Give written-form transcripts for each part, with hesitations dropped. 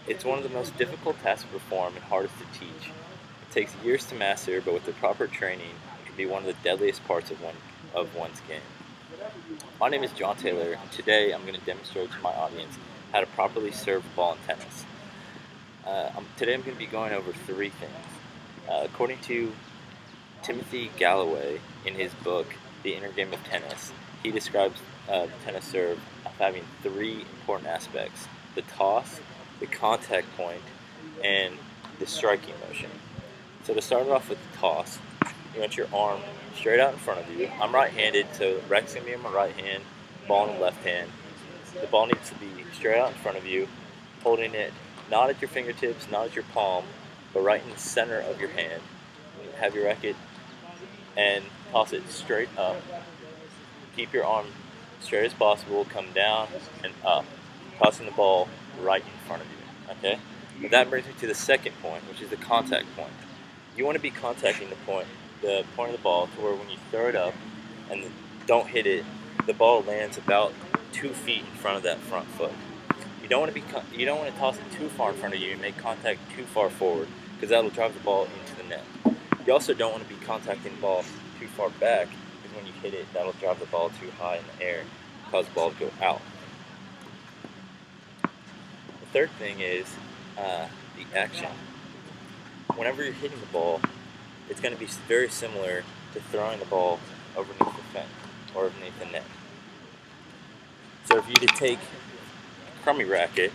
It's one of the most difficult tasks to perform and hardest to teach. It takes years to master, but with the proper training, it can be one of the deadliest parts of one's game. My name is John Taylor, and today I'm going to demonstrate to my audience how to properly serve the ball in tennis. Today I'm going to be going over three things. According to Timothy Galloway, in his book, The Inner Game of Tennis, he describes the tennis serve as having three important aspects: the toss, the contact point, and the striking motion. So to start off with the toss, you want your arm straight out in front of you. I'm right-handed, so Rex going to be in my right hand, ball in the left hand. The ball needs to be straight out in front of you, holding it not at your fingertips, not at your palm, but right in the center of your hand. You have your racket and toss it straight up. Keep your arm straight as possible, come down and up, tossing the ball right in front of you, okay? And that brings me to the second point, which is the contact point. You want to be contacting the point of the ball to where when you throw it up and don't hit it, the ball lands about 2 feet in front of that front foot. You don't want to toss it too far in front of you and make contact too far forward, because that'll drive the ball into the net. You also don't want to be contacting the ball too far back, because when you hit it, that'll drive the ball too high in the air and cause the ball to go out. The third thing is the action. Whenever you're hitting the ball, it's going to be very similar to throwing the ball underneath the fence or underneath the net. So if you to take a crummy racket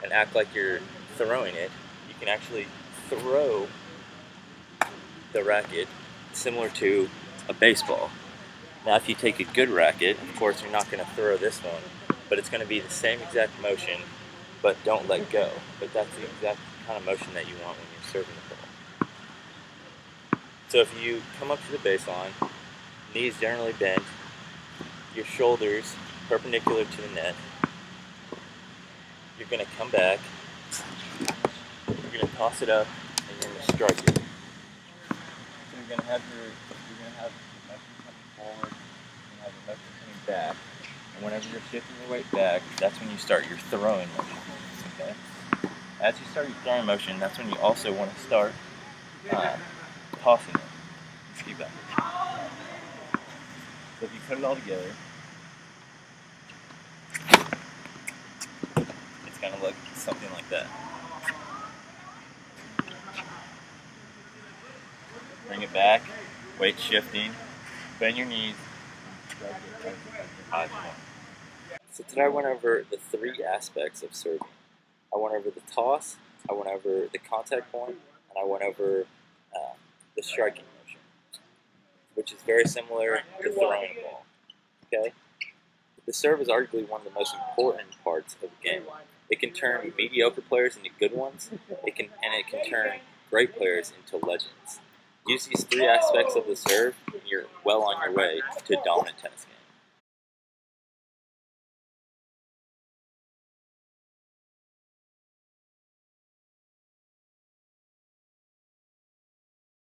and act like you're throwing it, you can actually throw the racket similar to a baseball. Now if you take a good racket, of course you're not going to throw this one, but it's going to be the same exact motion, but don't let go. But that's the exact kind of motion that you want when you're serving the ball. So if you come up to the baseline, knees generally bent, your shoulders perpendicular to the net, you're going to come back, you're going to toss it up, and you're going to strike it. So you're going to have motion coming forward, you're going to have your motion coming back, and whenever you're shifting your weight back, that's when you start your throwing motion. Okay? As you start your throwing motion, that's when you also want to start tossing it. Ski back. So if you put it all together, it's going to look something like that. Bring it back, weight shifting, bend your knees, So today I went over the three aspects of serving. I went over the toss, I went over the contact point, and I went over the striking motion, which is very similar to throwing a ball. Okay? The serve is arguably one of the most important parts of the game. It can turn mediocre players into good ones, it can turn great players into legends. Use these three aspects of the serve, and you're well on your way to a dominant tennis game.